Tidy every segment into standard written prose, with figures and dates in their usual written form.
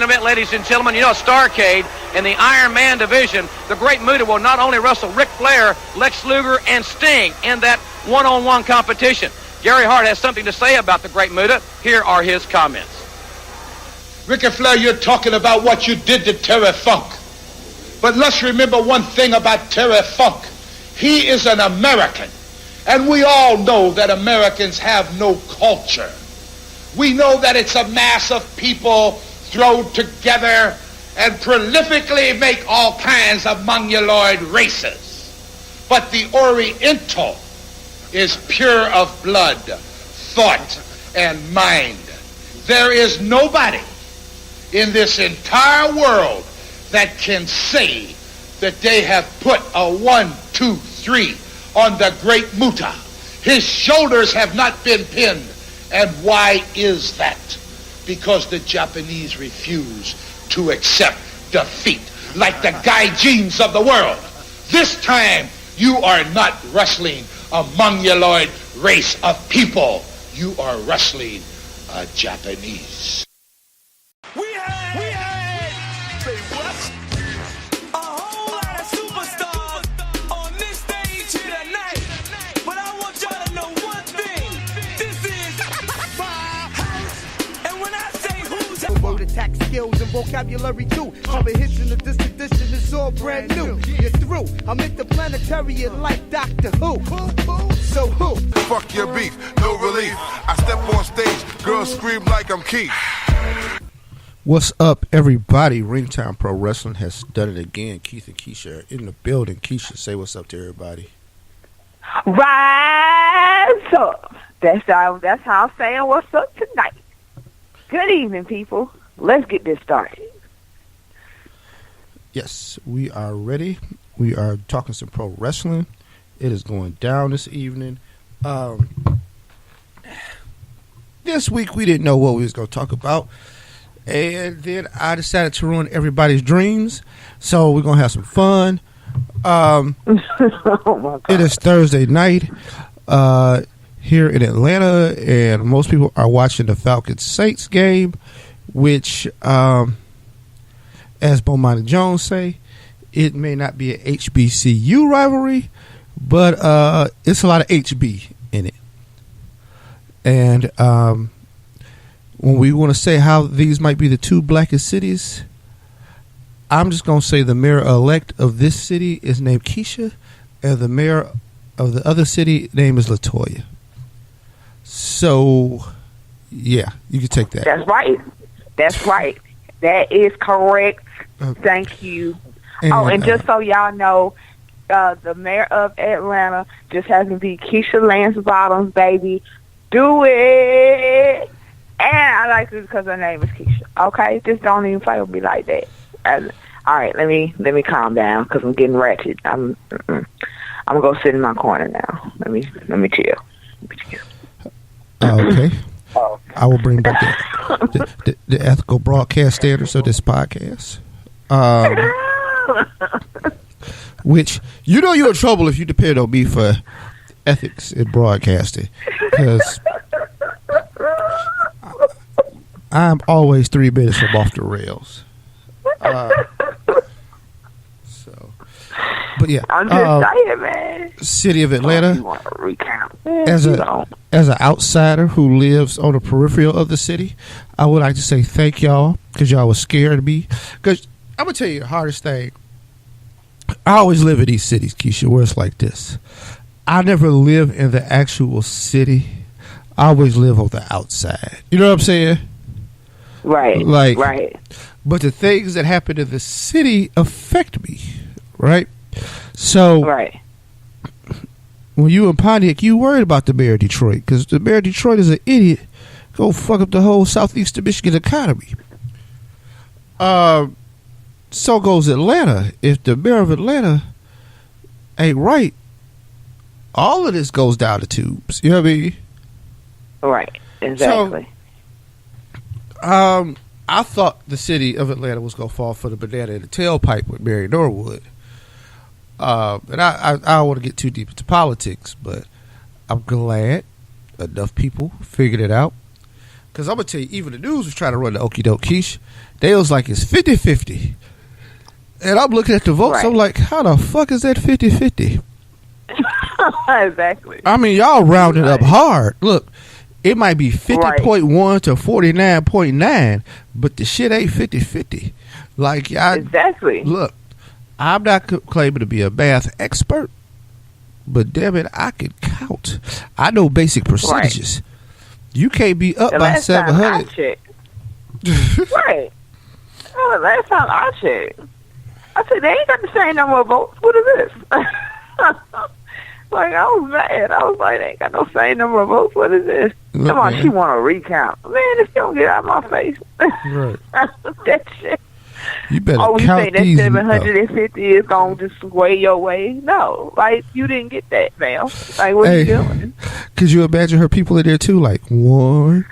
main event, ladies and gentlemen. You know, Starrcade in the Iron Man division, the Great Muta will not only wrestle Ric Flair, Lex Luger, and Sting in that one-on-one competition. Gary Hart has something to say about the Great Muta. Here are his comments. Ric Flair, you're talking about what you did to Terry Funk. But let's remember one thing about Terry Funk. He is an American. And we all know that Americans have no culture. We know that it's a mass of people thrown together and prolifically make all kinds of mongoloid races. But the Oriental is pure of blood, thought, and mind. There is nobody in this entire world that can say that they have put a 1, 2, 3 on the Great Muta. His shoulders have not been pinned. And why is that? Because the Japanese refuse to accept defeat like the Gaijins of the world. This time, you are not wrestling a mongoloid race of people. You are wrestling a Japanese. We had, say what? A whole lot of superstars on this stage here tonight. But I want y'all to know one thing. This is my house. And when I say who's word attack skills and vocabulary too. Cover hits in the disc edition is all brand new. You're through. I'm interplanetary like Doctor Who. So who? Fuck your beef, no relief. I step on stage, girls scream like I'm Keith. What's up, everybody? Ringtime Pro Wrestling has done it again. Keith and Keisha are in the building. Keisha, say what's up to everybody. Rise up. That's how I'm saying what's up tonight. Good evening, people. Let's get this started. Yes, we are ready. We are talking some pro wrestling. It is going down this evening. This week we didn't know what we was going to talk about. And then I decided to ruin everybody's dreams. So we're going to have some fun. Oh my God. It is Thursday night here in Atlanta. And most people are watching the Falcons-Saints game, which, as Bomani Jones say, it may not be an HBCU rivalry, but it's a lot of HB in it. And when we want to say how these might be the two blackest cities, I'm just going to say the mayor-elect of this city is named Keisha, and the mayor of the other city name is LaToya. So, yeah, you can take that. That's right. That's right. That is correct. Thank you. And just so y'all know, the mayor of Atlanta just happens to be Keisha Lance Bottoms, baby. Do it. And I like it because her name is Keisha. Okay? Just don't even play with me like that. All right, let me calm down because I'm getting ratchet. I'm gonna go sit in my corner now. Let me chill. Okay. I will bring back the ethical broadcast standards of this podcast. Which, you know, you're in trouble if you depend on me for ethics in broadcasting, because I'm always 3 minutes from off the rails. But yeah, I'm just saying, man. City of Atlanta. You want to recount? As an outsider who lives on the peripheral of the city, I would like to say thank y'all because y'all was scared of me. Because I'm gonna tell you the hardest thing. I always live in these cities, Keisha, where it's like this. I never live in the actual city. I always live on the outside. You know what I'm saying? Right. Right. But the things that happen in the city affect me, right? So, right. When you in Pontiac, you worried about the mayor of Detroit because the mayor of Detroit is an idiot. Go fuck up the whole southeastern Michigan economy. So goes Atlanta. If the mayor of Atlanta ain't right, all of this goes down the tubes. You know what I mean? Right. Exactly. So, I thought the city of Atlanta was going to fall for the banana in the tailpipe with Mary Norwood. And I don't want to get too deep into politics, but I'm glad enough people figured it out Because I'm going to tell you, even the news was trying to run the okie doke quiche. They was like, it's 50-50. And I'm looking at the votes. Right. I'm like, how the fuck is that 50-50? Exactly. I mean, y'all rounded up hard. Look, it might be 50.1 to 49.9, but the shit ain't 50-50. Like, Exactly. Look, I'm not claiming to be a math expert, but damn it, I can count. I know basic percentages. You can't be up by 700. Right. Oh, the last time I checked, I said, they ain't got the same number of votes. What is this? Like, I was mad. I was like, they ain't got no same number of votes. What is this? Look, Come on, man. she want to recount. Man, if you don't get out of my face. Right. That shit. You better Oh, you count say that these. 750 is going to just sway your way? No. Like, you didn't get that, fam. Like, what are you doing? Could you imagine her people in there too? Like 1,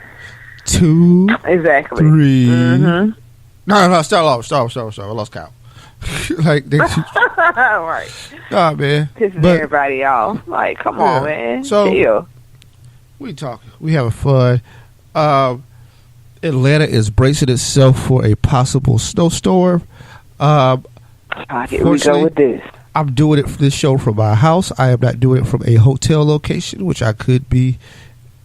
2, Exactly. 3. Mm-hmm. No, stop. I lost count. Like, they, Right. nah, man. Pissing But everybody off. Like, come on, man. So, Chill. we talking. We having fun. Atlanta is bracing itself for a possible snowstorm. Here we go with this. I'm doing it for this show from my house. I am not doing it from a hotel location, which I could be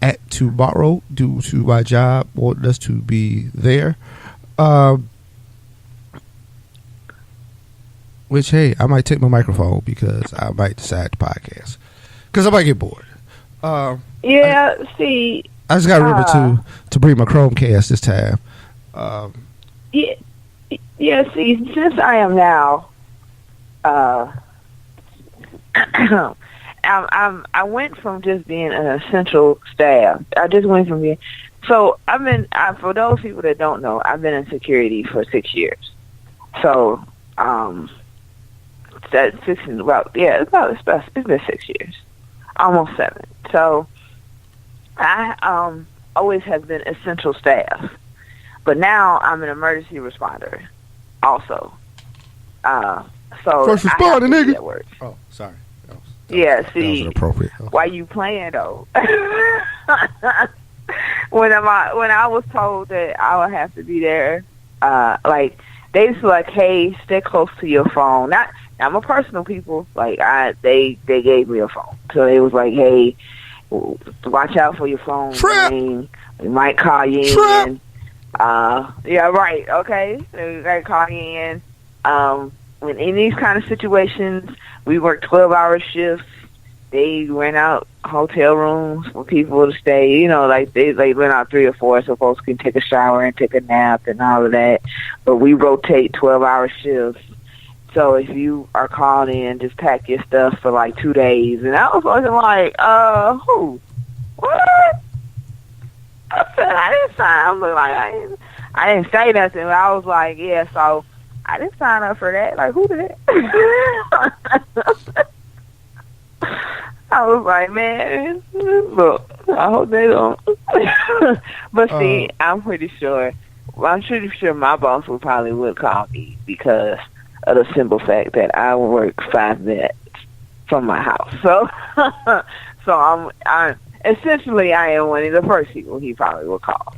at tomorrow due to my job wanting us to be there. Which, hey, I might take my microphone because I might decide to podcast. Because I might get bored. See. I just got to remember to bring my Chromecast this time. See, since I am now, I went from just being an essential staff. I just went from being. So for those people that don't know, I've been in security for 6 years. So, that's it's been 6 years, almost 7. So, I always have been essential staff, but now I'm an emergency responder, also. So First responder, nigga. That word. Oh, sorry. Yeah, see, that was inappropriate. why you playing though? When I was told that I would have to be there, like they was like, "Hey, stay close to your phone." Not, I'm a personal people. Like they gave me a phone, so they was like, "Hey, watch out for your phone. Ring. We might call you in." Yeah, right. Okay, so we gotta call you in. When in these kind of situations, we work 12-hour shifts. They rent out hotel rooms for people to stay. You know, like they rent out 3 or 4 so folks can take a shower and take a nap and all of that. But we rotate 12-hour shifts. So if you are called in, just pack your stuff for like 2 days. And I was looking like, who? What? I said, I didn't sign. I'm looking like, I didn't say nothing. But I was like, yeah, so I didn't sign up for that. Like, who did that? I was like, man, look, I hope they don't. But see, I'm pretty sure my boss would call me because of the simple fact that I work 5 minutes from my house. So, I'm essentially I am one of the first people he probably will call.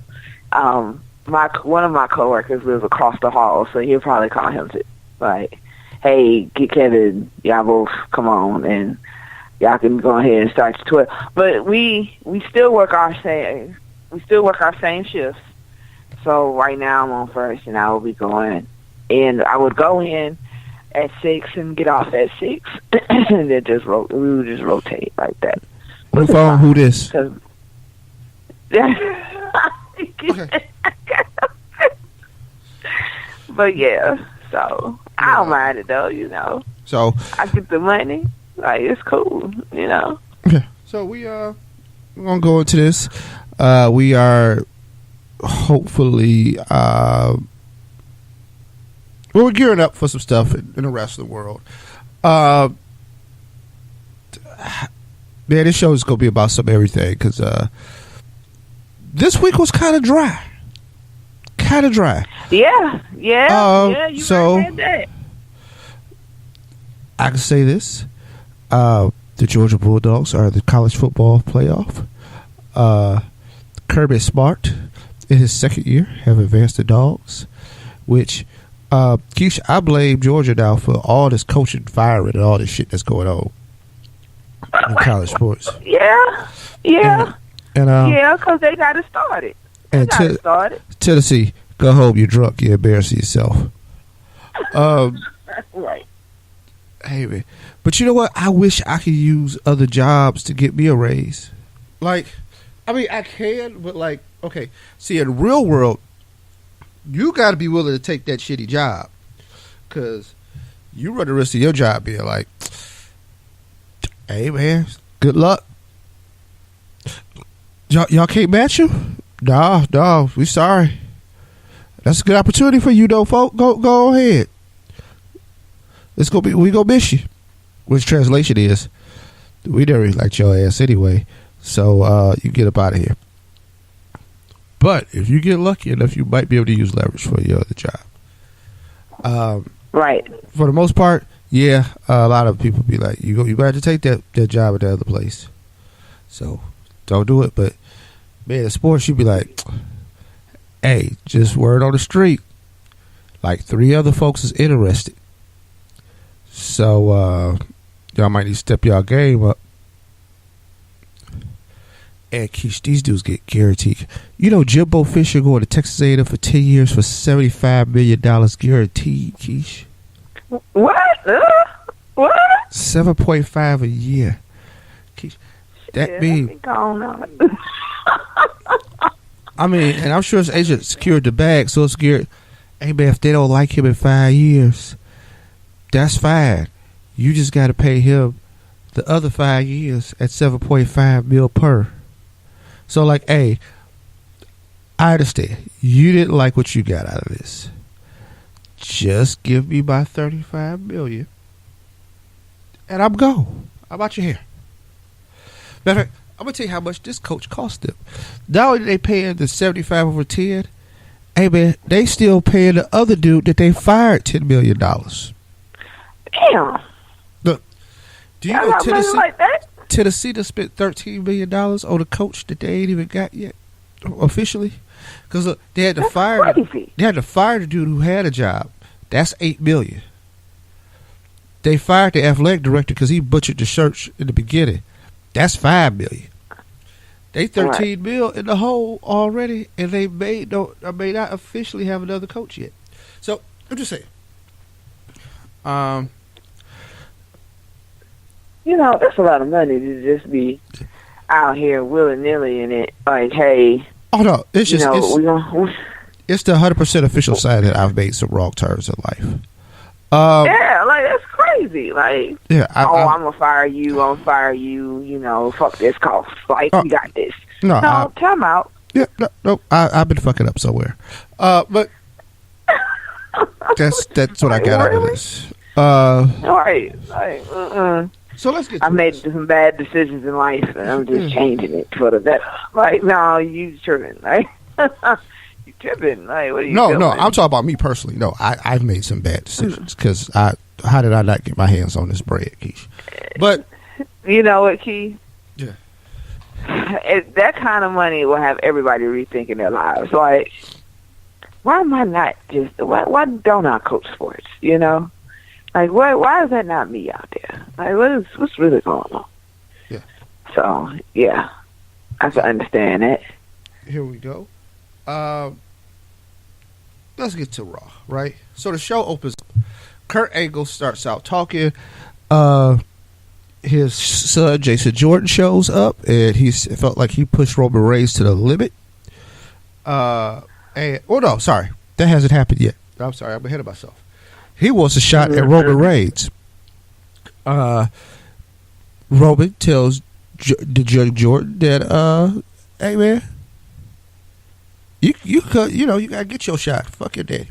One of my coworkers lives across the hall, so he'll probably call him too. Like, hey, get Kevin, y'all both come on and y'all can go ahead and start your 12. But we still work our same shifts. So right now I'm on first, and I will be going. And I would go in at 6 and get off at 6, and then we would just rotate like that. Who phone? Who this? Okay. But yeah, so I don't mind it though, you know. So I get the money, like it's cool, you know. Okay. So we're gonna go into this. We are hopefully we're gearing up for some stuff in the rest of the world. Man, this show is gonna be about some everything because this week was kind of dry. Yeah. You so read that. I can say this: the Georgia Bulldogs are the college football playoff. Kirby Smart in his second year, have advanced the Dogs, which, Keisha, I blame Georgia now for all this coaching firing and all this shit that's going on in college sports. Yeah. Because they got it started. Tennessee, go home, you're drunk, you're embarrassing yourself. Right. Hey, man. But you know what? I wish I could use other jobs to get me a raise. Like, I mean, I can, but like, okay. See, in the real world, you got to be willing to take that shitty job. Because you run the risk of your job being like, hey, man, good luck. Y'all can't match you? No, we sorry. That's a good opportunity for you, though, folks. Go ahead. We gonna miss you. Which translation is, we never liked your ass anyway. So you get up out of here. But if you get lucky enough, you might be able to use leverage for your other job. Right. For the most part, yeah. A lot of people be like, you got to take that job at the other place. So don't do it. But man, in sports, you be like, hey, just word on the street. Like 3 other folks is interested. So y'all might need to step y'all game up. And Keish, these dudes get guaranteed. You know, Jimbo Fisher going to Texas A&M for 10 years for $75 million guaranteed, Keish. What? What? 7.5 a year. Keish, that means. I mean, and I'm sure his agent secured the bag, so it's scared. Hey, man, if they don't like him in 5 years, that's fine. You just got to pay him the other 5 years at 7.5 mil per. So, like, hey, I understand. You didn't like what you got out of this. Just give me my $35 million, and I'm gone. How about your hair? Matter of fact, I'm gonna tell you how much this coach cost them. Not only they paying the 75 over 10, hey man, they still paying the other dude that they fired $10 million. Damn. Look, do you know Tennessee just spent $13 million on a coach that they ain't even got yet officially? Because look, they had to fire the dude who had a job. That's $8 million. They fired the athletic director because he butchered the church in the beginning. That's $5 million. They $13 million in the hole already, and they may not officially have another coach yet. So I'm just saying. You know, that's a lot of money to just be out here willy nilly in it. Like, hey. Oh no, it's just it's the 100% official side that I've made some wrong turns in life. Yeah, like that's crazy. Like, yeah, I'm gonna fire you. I'm gonna fire you. You know, fuck this cost. Like, we got this. No, time out. Yeah, no, I've been fucking up somewhere. But that's what I got out of this. Right. Like, So let's get. I made some bad decisions in life, and I'm just changing it for the better. Like, no, you tripping? Like, you tripping? Like, what are you doing? No, I'm talking about me personally. No, I've made some bad decisions because how did I not get my hands on this bread, Keish? But you know what, Keith? Yeah. That kind of money will have everybody rethinking their lives. Like, why am I not just? Why don't I coach sports? You know. Like, why is that not me out there? Like, what's really going on? Yeah. So, yeah, I can understand that. Here we go. Let's get to Raw, right? So the show opens up. Kurt Angle starts out talking. His son, Jason Jordan, shows up, and he felt like he pushed Roman Reigns to the limit. That hasn't happened yet. I'm sorry, I'm ahead of myself. He wants a shot at Roman Reigns. Roman tells Judge Jordan that, hey man, you gotta get your shot. Fuck your daddy.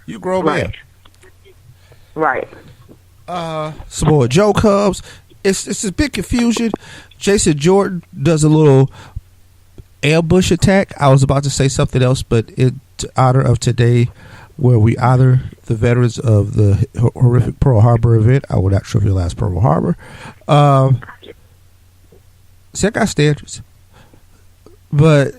You grown man. Right. Samoa Joe comes. It's a big confusion. Jason Jordan does a little ambush attack. I was about to say something else, but in honor of today, where we honor the veterans of the horrific Pearl Harbor event. I will not trivialize Pearl Harbor. See, I got standards. But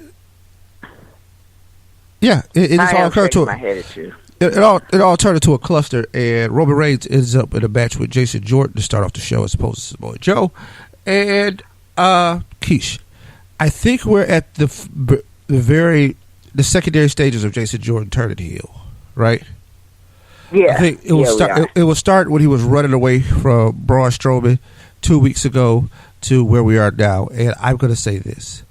Yeah, it just all occurred to my head at you. it all turned into a cluster, and Roman Reigns ends up in a match with Jason Jordan to start off the show as opposed to Samoa Joe. And Keish, I think we're at the secondary stages of Jason Jordan turning heel, right? Yeah, I think it will start when he was running away from Braun Strowman 2 weeks ago to where we are now. And I'm going to say this.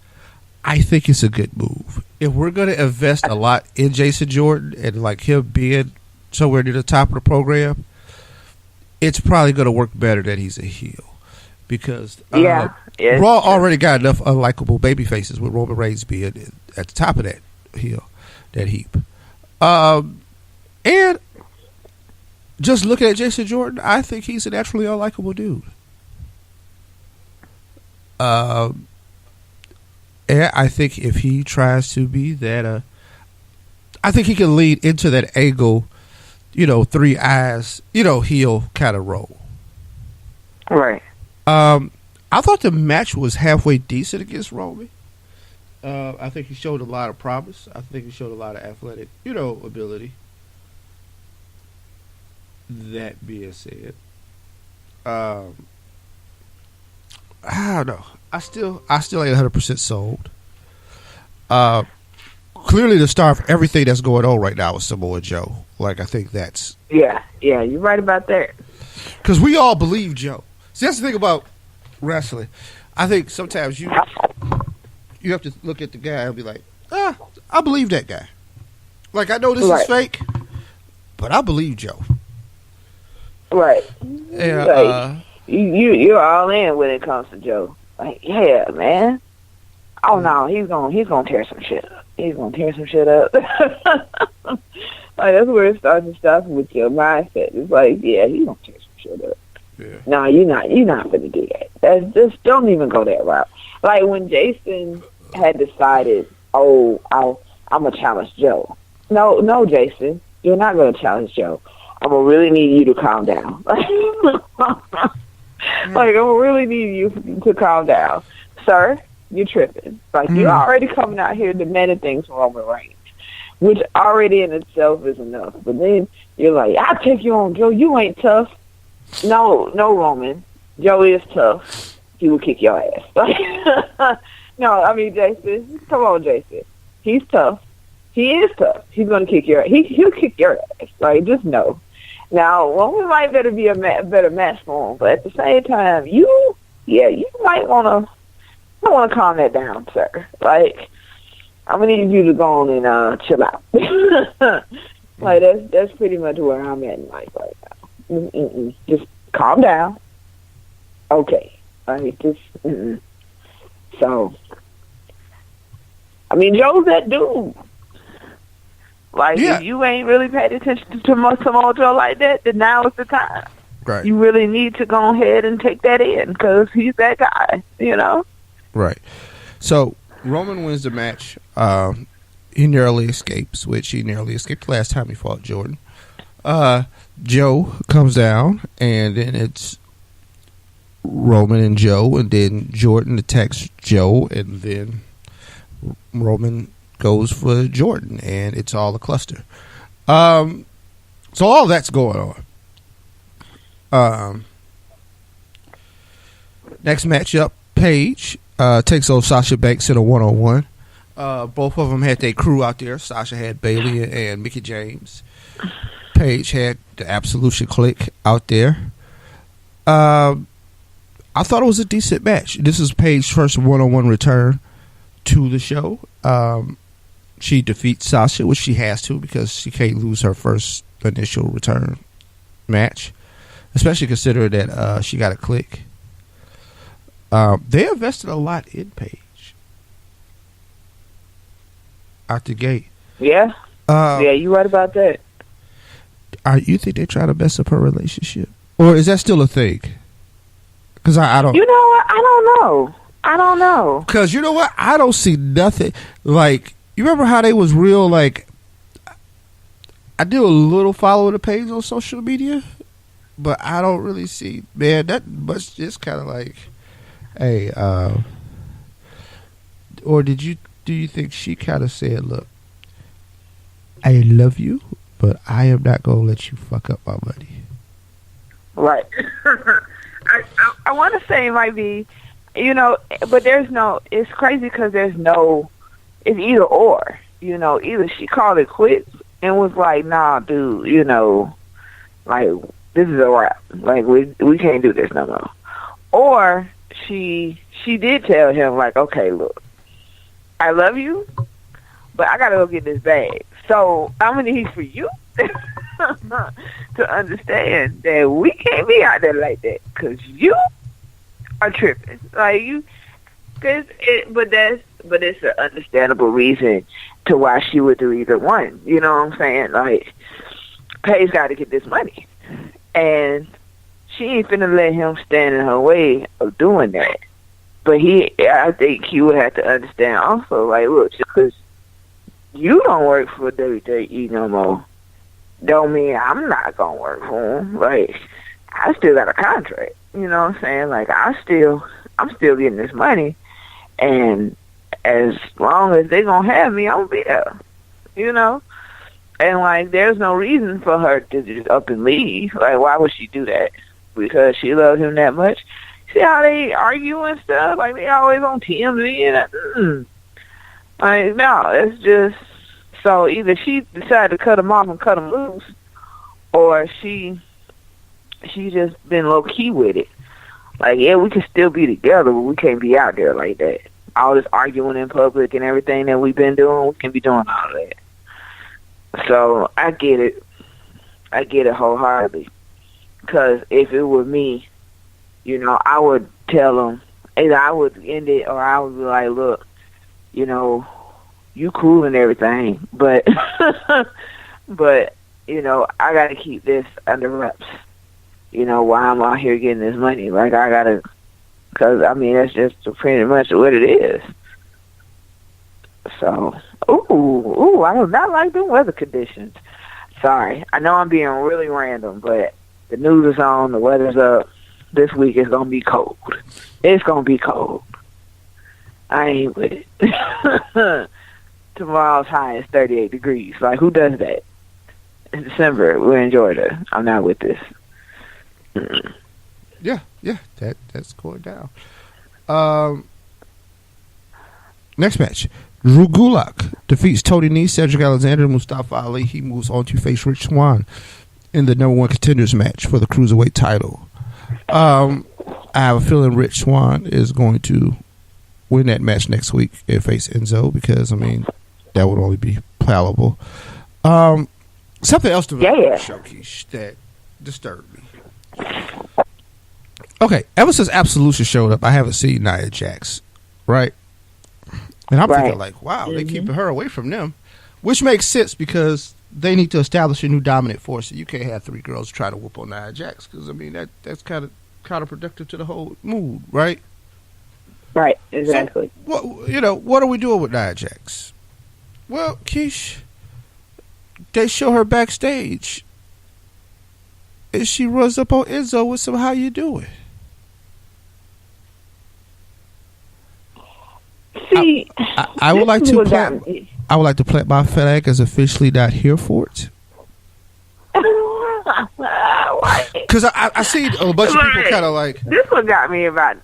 I think it's a good move. If we're going to invest a lot in Jason Jordan and like him being somewhere near the top of the program, it's probably going to work better that he's a heel. Because Raw already got enough unlikable baby faces with Roman Reigns being at the top of that heap. And just looking at Jason Jordan, I think he's a naturally unlikable dude. And I think if he tries to be that, I think he can lead into that angle, three eyes, heel kind of role. Right. I thought the match was halfway decent against Roman. I think he showed a lot of promise. I think he showed a lot of athletic, ability. That being said, I don't know. I still ain't 100% sold. Clearly, the star of everything that's going on right now is Samoa Joe. Like, I think that's yeah. You're right about that. Because we all believe Joe. See, that's the thing about wrestling. I think sometimes you have to look at the guy and be like, I believe that guy. Like, I know this is fake, but I believe Joe. Right. Yeah. Like, you're all in when it comes to Joe. Like, yeah, man. Oh no, he's gonna tear some shit up. He's gonna tear some shit up. Like, that's where it starts and stops with your mindset. It's like, yeah, he's gonna tear some shit up. Yeah. No, you're not gonna do that. That's just, don't even go that route. Like when Jason had decided, I'm gonna challenge Joe. No, Jason, you're not gonna challenge Joe. I'm gonna really need you to calm down. Like, I'm gonna really need you to calm down, sir. You're tripping. Like, you're already coming out here demanding things from Roman Reigns, which already in itself is enough. But then you're like, I'll take you on, Joe. You ain't tough. No, Roman. Joe is tough. He will kick your ass. No, I mean, Jason. Come on, Jason. He's tough. He is tough. He's gonna kick your ass. He'll kick your ass. Like, just know. Now, Roman might better be a better match for him, but at the same time, you might want to calm that down, sir. Like, I'm gonna need you to go on and chill out. Like, that's pretty much where I'm at in life right now. Just calm down. Okay. Like, just So, I mean, Joe's that dude. Like, if you ain't really paid attention to Samoa Joe like that, then now is the time. Right. You really need to go ahead and take that in, because he's that guy, Right. So, Roman wins the match. He narrowly escapes, which he narrowly escaped last time he fought Jordan. Joe comes down, and then it's Roman and Joe, and then Jordan attacks Joe, and then Roman goes for Jordan, and it's all a cluster. So all that's going on. Next matchup, Paige takes on Sasha Banks in a 1-on-1. Both of them had their crew out there. Sasha had Bayley and Mickie James. Paige had the Absolution clique out there. I thought it was a decent match. This is Paige's first 1-on-1 return to the show. She defeats Sasha, which she has to, because she can't lose her first initial return match, especially considering that she got a click. They invested a lot in Paige out the gate. Yeah. You're right about that. You think they're trying to mess up her relationship? Or is that still a thing? Because I don't... You know what? I don't know. Because you know what? I don't see nothing. Like, you remember how they was real, like... I do a little follow the page on social media, but I don't really see... Man, that must just kind of like... Hey, or do you think she kind of said, look, I love you, but I am not gonna let you fuck up my money. Right. I want to say it might be, but there's no. It's crazy because there's no. It's either or. Either she called it quits and was like, "Nah, dude, like this is a wrap. Like we can't do this no more." Or she did tell him like, "Okay, look, I love you, but I gotta go get this bag. So I'm gonna need for you to understand that we can't be out there like that because you are tripping. Like you, but it's an understandable reason to why she would do either one. You know what I'm saying? Like Paige got to get this money, and she ain't finna let him stand in her way of doing that. But I think he would have to understand also, like, look, just because you don't work for WWE no more, don't mean I'm not gonna work for him. Like, I still got a contract. You know what I'm saying? Like, I'm still getting this money, and as long as they gonna have me, I'm gonna be there. And like, there's no reason for her to just up and leave. Like, why would she do that? Because she loves him that much. See how they argue and stuff? Like, they always on TMZ and like, no, it's just, so either she decided to cut him off and cut him loose, or she just been low key with it. Like, yeah, we can still be together, but we can't be out there like that. All this arguing in public and everything that we've been doing, we can be doing all that. So I get it. I get it wholeheartedly. Because if it were me, I would tell him, either I would end it or I would be like, look, you cool and everything, but, but, I got to keep this under wraps, while I'm out here getting this money. Like, I got to, because, that's just pretty much what it is. So, I do not like the weather conditions. Sorry. I know I'm being really random, but the news is on, the weather's up. This week is going to be cold. It's going to be cold. I ain't with it. Tomorrow's high is 38 degrees. Like, who does that? In December, we're in Georgia. I'm not with this. Yeah, that's going down. Next match. Drew Gulak defeats Tony Nese, Cedric Alexander, and Mustafa Ali. He moves on to face Rich Swann in the number 1 contenders match for the Cruiserweight title. I have a feeling Rich Swann is going to win that match next week and face Enzo because, that would only be palatable. Something else to showcase that disturbed me. Okay, ever since Absolution showed up, I haven't seen Nia Jax, right? And I'm thinking like, wow, they're keeping her away from them, which makes sense because they need to establish a new dominant force. You can't have 3 girls try to whoop on Nia Jax because, that's kind of counterproductive to the whole mood, right? Right, exactly. So, what are we doing with Nia Jax? Well, Keish, they show her backstage, and she runs up on Enzo with some "How you doing?" See, I would like to plant. I would like to plant my flag as officially not here for it. Because I see a bunch of people kind of like. This one got me about.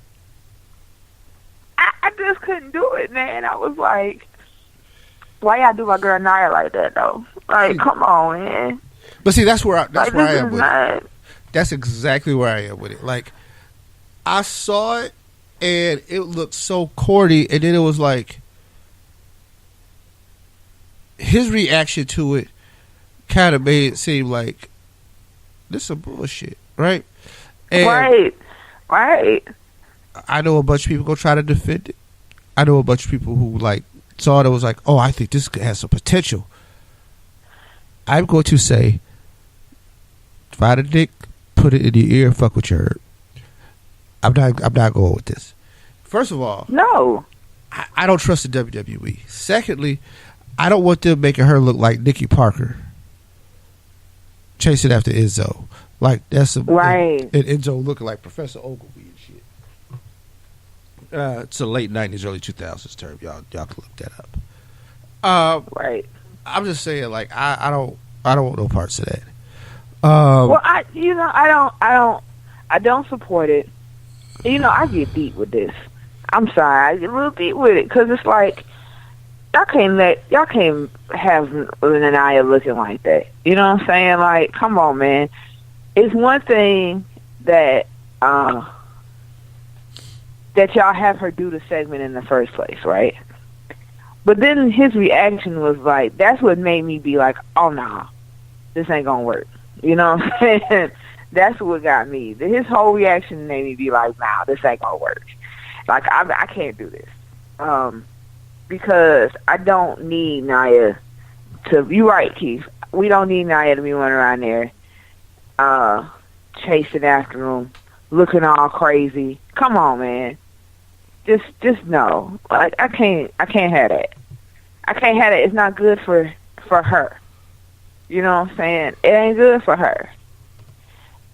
I just couldn't do it, man. I was like, why y'all do my girl Nia like that though? Like, come on, man. But see, that's where I am with it. That's exactly where I am with it. Like, I saw it and it looked so corny, and then it was like his reaction to it kind of made it seem like this is some bullshit, right? And right. I know a bunch of people go try to defend it. I know a bunch of people who like saw it and was like, oh, I think this has some potential. I'm going to say, find a dick, put it in your ear, fuck what you heard. I'm not going with this. First of all, no, I don't trust the WWE. Secondly, I don't want them making her look like Nikki Parker chasing after Enzo. Like, that's right. And Enzo looking like Professor Ogilvy and shit. It's a late 90s, early 2000s term. Y'all can look that up. Right. I'm just saying, like, I don't want no parts of that. Well, I don't support it. I get deep with this. I'm sorry, I get a little deep with it because it's like y'all can't have Nia looking like that. You know what I'm saying? Like, come on, man. It's one thing that y'all have her do the segment in the first place, right? But then his reaction was like, that's what made me be like, oh, nah, this ain't gonna work. You know what I'm saying? That's what got me. His whole reaction made me be like, nah, this ain't gonna work. Like, I can't do this. Because I don't need Nia to, you're right, Keith. We don't need Nia to be running around there chasing after him, looking all crazy. Come on, man. Just no. Like, I can't have that. I can't have it. It's not good for her. You know what I'm saying? It ain't good for her.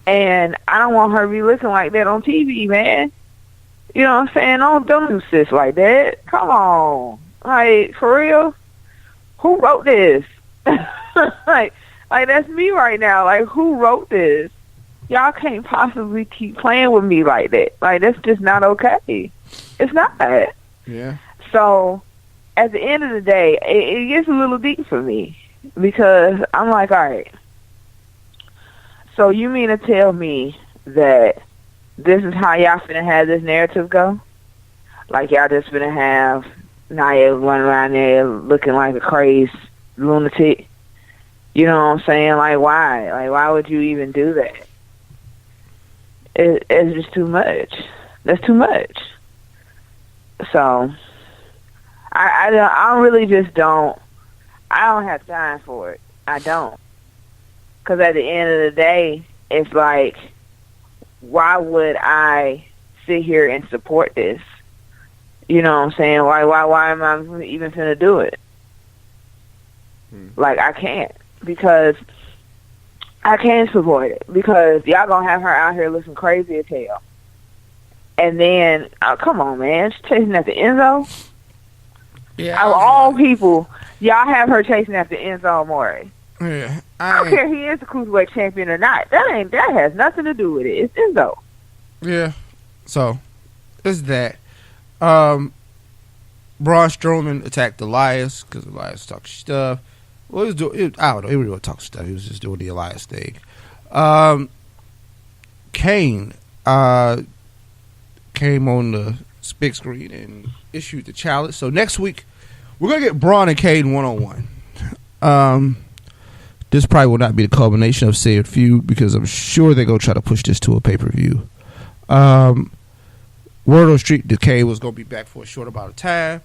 And I don't want her to be looking like that on TV, man. You know what I'm saying? Don't do sis like that. Come on. Like, for real? Who wrote this? like that's me right now. Like, who wrote this? Y'all can't possibly keep playing with me like that. Like, that's just not okay. It's not. Yeah. So, at the end of the day, it gets a little deep for me because I'm like, all right. So you mean to tell me that this is how y'all finna have this narrative go? Like, y'all just finna have Nia running around there looking like a crazed lunatic? You know what I'm saying? Like, why? Like, why would you even do that? It's just too much. That's too much. So, I really just don't. I don't have time for it. I don't. Because at the end of the day, it's like, why would I sit here and support this? You know what I'm saying? Why am I even finna do it? Like, I can't. Because I can't support it. Because y'all gonna have her out here looking crazy as hell. And then, come on, man. She's chasing after Enzo. Yeah. Of all people, y'all have her chasing after Enzo Amore. Yeah. I don't care if he is the cruiserweight champion or not. That has nothing to do with it. It's Enzo. Yeah. So, it's that. Braun Strowman attacked Elias because Elias talked stuff. Well, I don't know. He really talked stuff. He was just doing the Elias thing. Kane came on the big screen and issued the challenge. So next week, we're going to get Braun and Kane one-on-one. This probably will not be the culmination of said feud because I'm sure they're going to try to push this to a pay-per-view. Word on the street, the Kane was going to be back for a short amount of time.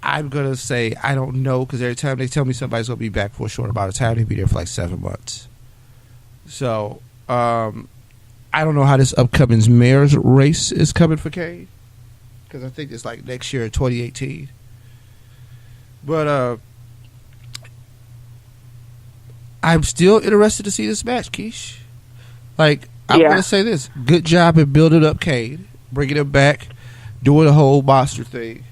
I'm going to say I don't know because every time they tell me somebody's going to be back for a short amount of time, they'll be there for like 7 months. So, I don't know how this upcoming mayor's race is coming for Kane because I think it's like next year, 2018. But I'm still interested to see this match, Keish. Like, I'm going to say this. Good job in building up Kane, bringing him back, doing the whole monster thing.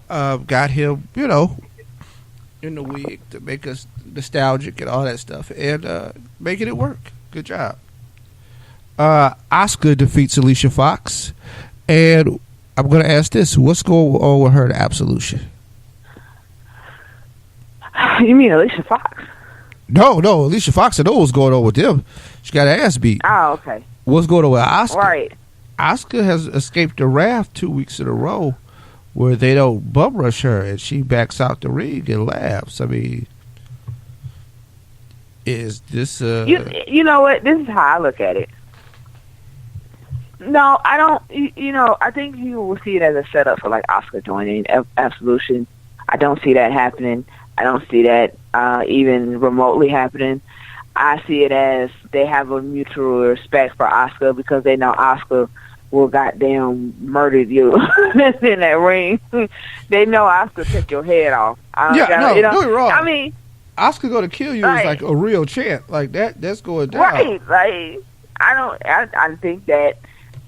Got him, in the wig to make us nostalgic and all that stuff, and making it work. Good job. Asuka defeats Alicia Fox, and I'm going to ask this: what's going on with her Absolution? You mean Alicia Fox? No, Alicia Fox. I know what's going on with them. She got her ass beat. Oh, okay. What's going on with Asuka? Right. Asuka has escaped the wrath 2 weeks in a row where they don't bum rush her and she backs out the ring and laughs. I mean, is this you know what? This is how I look at it. No, I don't. I think you will see it as a setup for like Asuka joining Absolution. I don't see that happening. I don't see that even remotely happening. I see it as they have a mutual respect for Asuka because they know Asuka will goddamn murder you in that ring. They know Asuka take your head off. Don't get me wrong. I mean, Asuka gonna kill you is like a real champ. Like that's going down. Right. Like I think that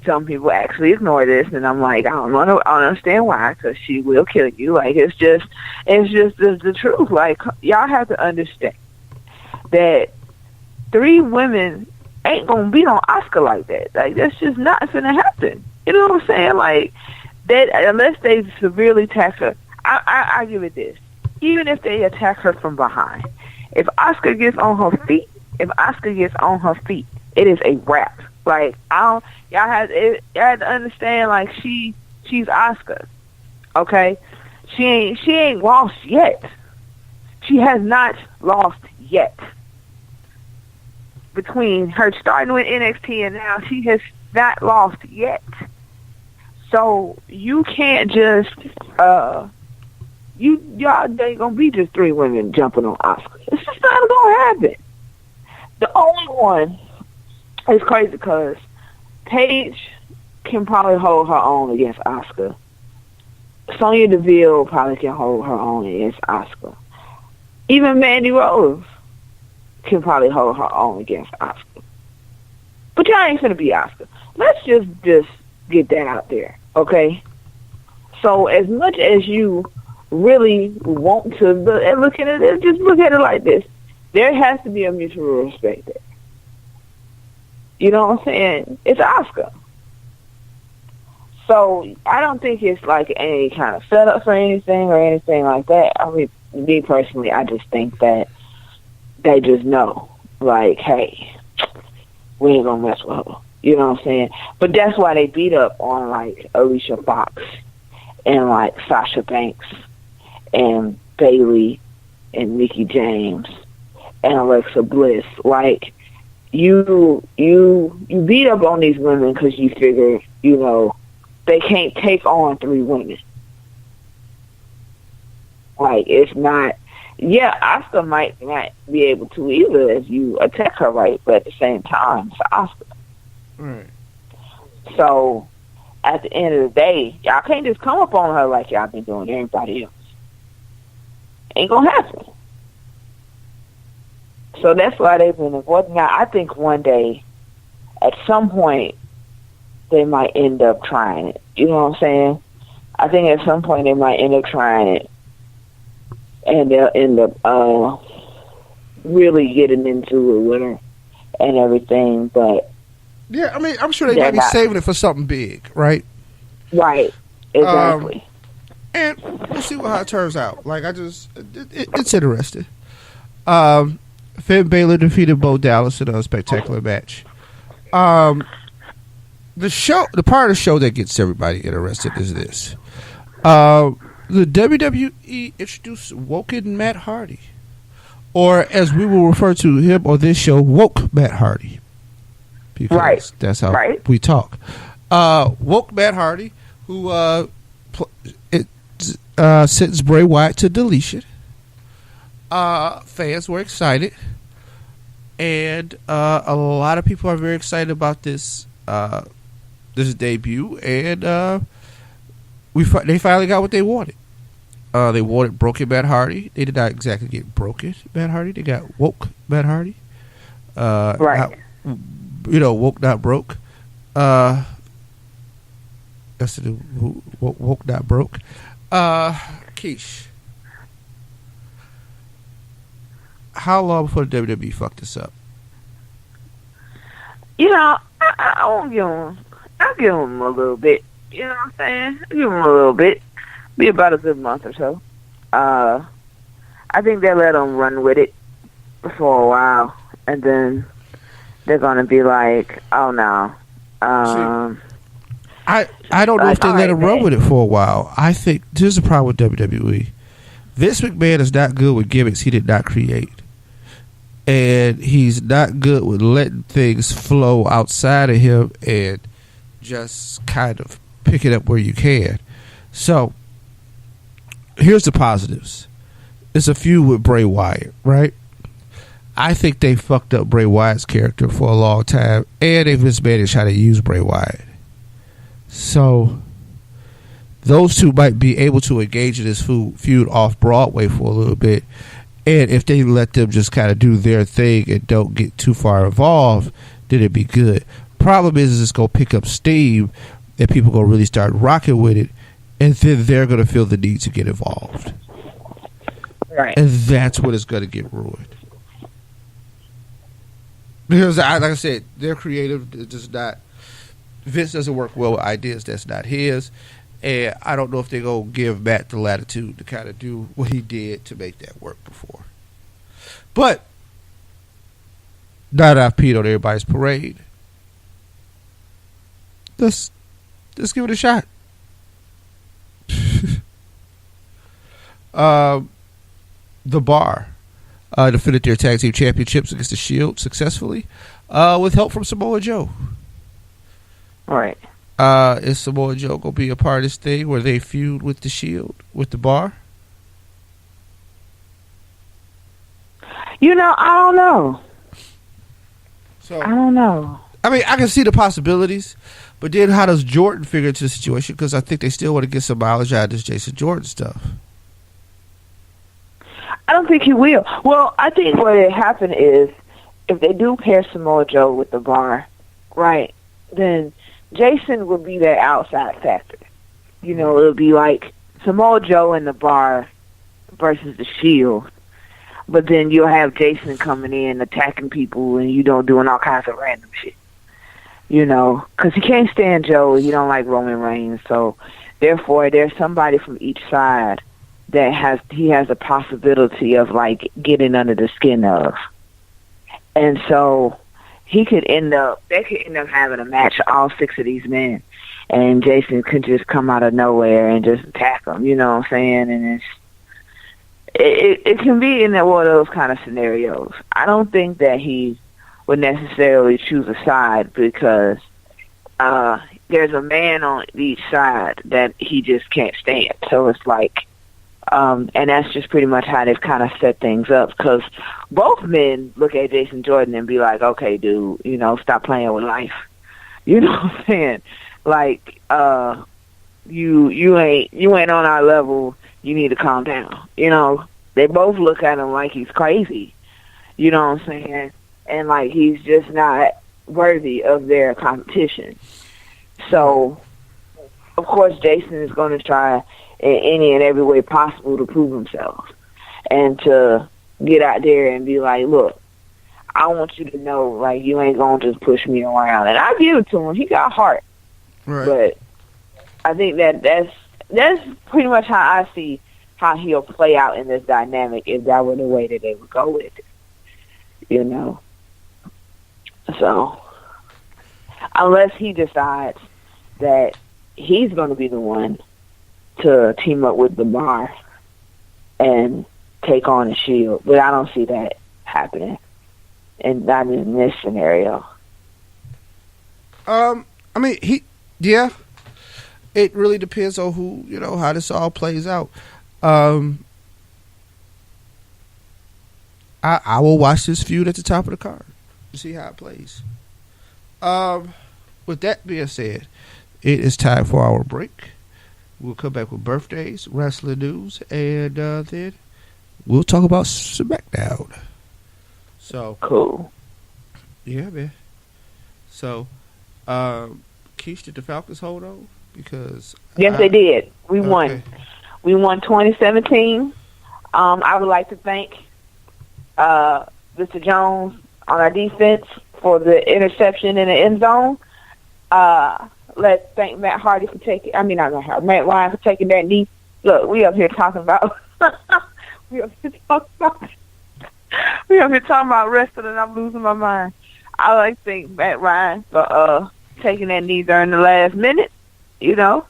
some people actually ignore this, and I'm like, I don't understand why, because she will kill you. Like, it's just the truth. Like, y'all have to understand that 3 women ain't gonna beat on Asuka like that. Like, that's just not gonna happen. You know what I'm saying? Like, that, unless they severely attack her. I give it this. Even if they attack her from behind, if Asuka gets on her feet, it is a wrap. Like, y'all have to understand, like, she's Asuka. Okay? She ain't lost yet. She has not lost yet. Between her starting with NXT and now, she has not lost yet. So you can't just y'all ain't gonna be just 3 women jumping on Asuka. It's just not gonna happen. The only one is crazy because Paige can probably hold her own against Asuka. Sonya Deville probably can hold her own against Asuka. Even Mandy Rose can probably hold her own against Asuka. But y'all ain't finna be Asuka. Let's just get that out there, okay? So as much as you really want to look at it, just look at it like this. There has to be a mutual respect there. You know what I'm saying? It's Asuka. So I don't think it's like any kind of setup for anything or anything like that. I mean, me personally, I just think that they just know, like, hey, we ain't gonna mess with her. You know what I'm saying? But that's why they beat up on, like, Alicia Fox and, like, Sasha Banks and Bayley and Mickie James and Alexa Bliss. Like, you beat up on these women because you figure, you know, they can't take on 3 women. Like, it's not... Yeah, Asuka might not be able to either if you attack her right, but at the same time, it's Asuka. Right. So, at the end of the day, y'all can't just come up on her like y'all been doing everybody else. Ain't gonna happen. So that's why they've been avoiding. Now, I think one day, at some point, they might end up trying it. You know what I'm saying? I think at some point they might end up trying it. And they'll end up really getting into it with her and everything. But yeah, I mean, I'm sure they might be saving it for something big, right? Right, exactly. And we'll see how it turns out. Like, it's interesting. Finn Balor defeated Bo Dallas in a spectacular match. The part of the show that gets everybody interested is this. The WWE introduced Woken Matt Hardy, or as we will refer to him on this show, Woke Matt Hardy, because that's how we talk. Woke Matt Hardy, who sends Bray Wyatt to deletion. Fans were excited, and a lot of people are very excited about this debut, and they finally got what they wanted. They wanted broken Matt Hardy. They did not exactly get broken Matt Hardy. They got woke Matt Hardy. Right. Woke not broke. That's the woke not broke. Keish, how long before the WWE fucked this up? You know, I won't give them. I'll give them a little bit. You know what I'm saying? I'll give them a little bit. Be about a good month or so. I think they'll let them run with it for a while, and then they're gonna be like, "Oh no." I don't know if they let him run with it for a while. I think this is the problem with WWE. Vince McMahon is not good with gimmicks he did not create, and he's not good with letting things flow outside of him and just kind of pick it up where you can. So here's the positives. It's a feud with Bray Wyatt, right? I think they fucked up Bray Wyatt's character for a long time, and they've mismanaged how to use Bray Wyatt. So those two might be able to engage in this feud off Broadway for a little bit, and if they let them just kind of do their thing and don't get too far involved, then it'd be good. problem is it's going to pick up steam and people going to really start rocking with it, and then they're going to feel the need to get involved. Right. And that's when it's going to get ruined. Because, like I said, they're creative. It's just not... Vince doesn't work well with ideas that's not his. And I don't know if they're going to give Matt the latitude to kind of do what he did to make that work before. But, not I've peed on everybody's parade. Let's give it a shot. The Bar defended their tag team championships against the Shield successfully with help from Samoa Joe. All right. Is Samoa Joe going to be a part of this thing where they feud with the Shield, with the Bar? You know, I don't know. So I don't know. I mean, I can see the possibilities, but then how does Jordan figure into the situation? Because I think they still want to get some mileage out of this Jason Jordan stuff. I don't think he will. Well, I think what would happen is if they do pair Samoa Joe with the Bar, right, then Jason would be that outside factor. You know, it'll be like Samoa Joe and the Bar versus the Shield. But then you'll have Jason coming in, attacking people, and doing all kinds of random shit. You know, because he can't stand Joe. He don't like Roman Reigns. So, therefore, there's somebody from each side that he has a possibility of, like, getting under the skin of. And so, they could end up having a match, all 6 of these men. And Jason could just come out of nowhere and just attack them. You know what I'm saying? And it can be in one of those kind of scenarios. I don't think that he would necessarily choose a side because there's a man on each side that he just can't stand. So it's like, and that's just pretty much how they've kind of set things up because both men look at Jason Jordan and be like, okay, dude, you know, stop playing with life. You know what I'm saying? Like, you ain't on our level. You need to calm down. You know, they both look at him like he's crazy. You know what I'm saying? And like he's just not worthy of their competition. So, of course, Jason is going to try in any and every way possible to prove himself and to get out there and be like, look, I want you to know, like, you ain't going to just push me around. And I give it to him. He got heart. Right. But I think that's pretty much how I see how he'll play out in this dynamic if that were the way that they would go with it. You know? So, unless he decides that he's going to be the one to team up with the Bar and take on the Shield. But I don't see that happening. And not in this scenario. I mean, it really depends on who, you know, how this all plays out. I will watch this feud at the top of the card to see how it plays. With that being said, it is time for our break. We'll come back with birthdays, wrestling news, and then we'll talk about SmackDown. So cool. Yeah, man. So, Keish, did the Falcons hold on? Because yes, they did. We okay. won. We won 2017. I would like to thank Mr. Jones on our defense for the interception in the end zone. Let's thank Matt Hardy for taking. I mean, not Matt Hardy. Matt Ryan for taking that knee. Look, we up here talking about. we up here talking about wrestling, and I'm losing my mind. I like to thank Matt Ryan for taking that knee during the last minute. You know,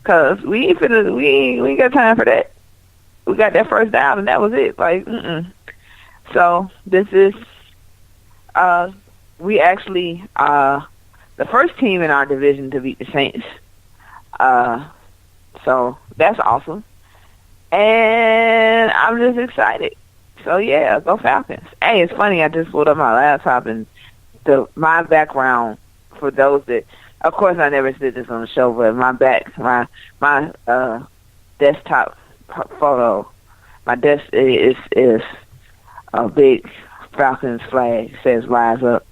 because we ain't got time for that. We got that first down, and that was it. Like, So this is, we actually the first team in our division to beat the Saints. So that's awesome, and I'm just excited. So yeah, go Falcons. Hey, it's funny. I just pulled up my laptop and my background for those that. Of course, I never said this on the show, but my desktop photo, my desk is a big Falcons flag. It says "Rise Up"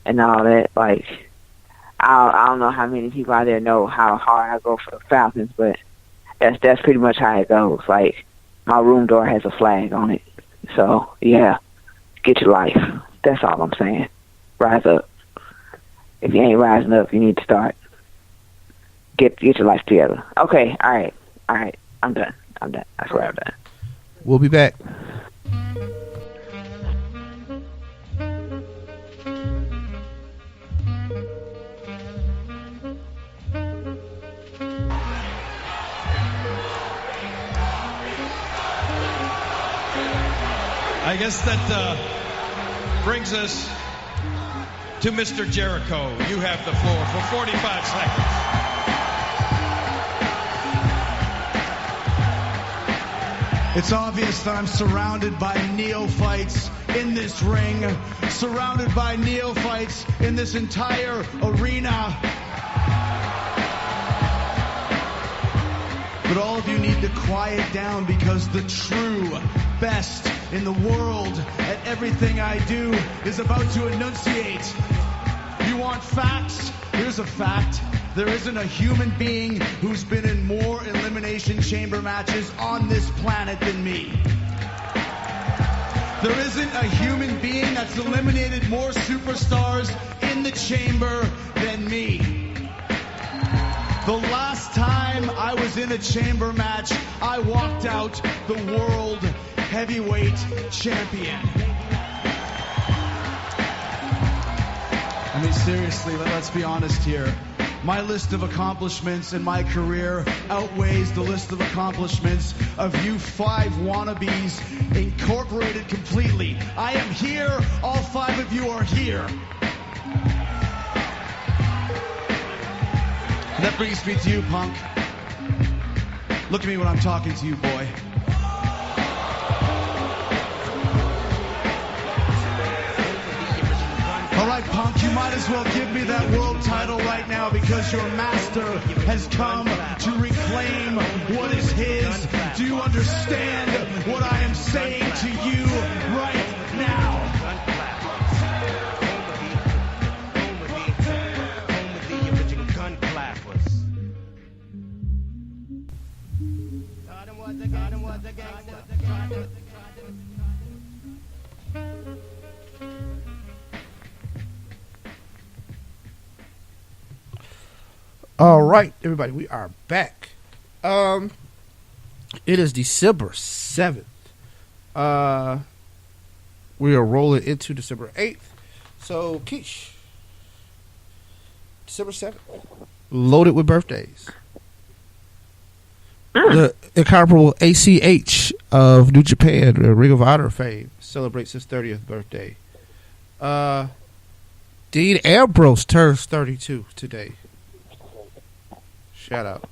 and all that. Like, I don't know how many people out there know how hard I go for the Falcons, but that's pretty much how it goes. Like, my room door has a flag on it. So, yeah, get your life. That's all I'm saying. Rise up. If you ain't rising up, you need to start. Get your life together. Okay, all right. I'm done. I swear I'm done. We'll be back. I guess that brings us to Mr. Jericho. You have the floor for 45 seconds. It's obvious that I'm surrounded by neophytes in this ring, surrounded by neophytes in this entire arena. But all of you need to quiet down, because the true best in the world at everything I do is about to enunciate. You want facts? Here's a fact. There isn't a human being who's been in more Elimination Chamber matches on this planet than me. There isn't a human being that's eliminated more superstars in the chamber than me. The last time I was in a chamber match, I walked out the world heavyweight champion. I mean, seriously, let's be honest here. My list of accomplishments in my career outweighs the list of accomplishments of you 5 wannabes incorporated completely. I am here. All 5 of you are here. And that brings me to you, Punk. Look at me when I'm talking to you, boy. All right, Punk, you might as well give me that world title right now, because your master has come to reclaim what is his. Do you understand what I am saying to you right now? All right, everybody, we are back. It is December 7th. We are rolling into December 8th. So, Keish, December 7th, loaded with birthdays. The incomparable ACH of New Japan, Ring of Honor fame, celebrates his 30th birthday. Dean Ambrose turns 32 today. Shout out.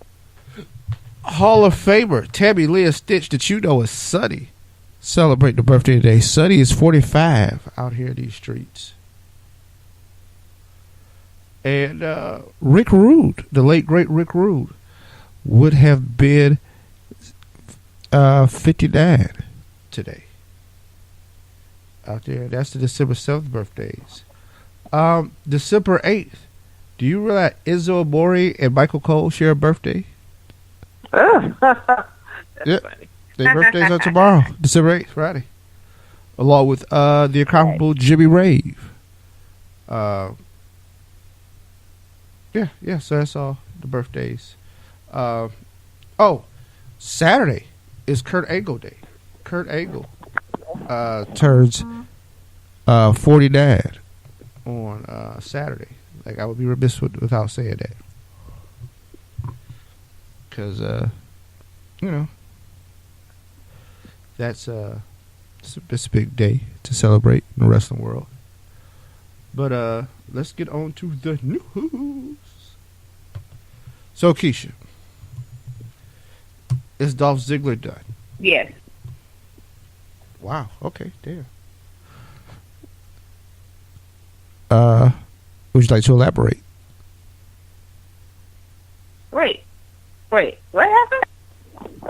Hall of Famer Tammy Leah Stitch, that you know is Sunny, celebrating the birthday today. Sunny is 45 out here in these streets. And Rick Rude, the late great Rick Rude, would have been 59 today. Out there. That's the December 7th birthdays. December 8th. Do you realize Enzo Amore and Michael Cole share a birthday? That's funny. Their birthdays are tomorrow, December 8th, Friday. Along with the incomparable Jimmy Rave. So that's all the birthdays. Saturday is Kurt Angle Day. Kurt Angle turns 49 on Saturday. Like, I would be remiss without saying that. Because, that's it's a big day to celebrate in the wrestling world. But let's get on to the news. So, Keisha, is Dolph Ziggler done? Yes. Wow. Okay. Damn. Would you like to elaborate? Wait. What happened?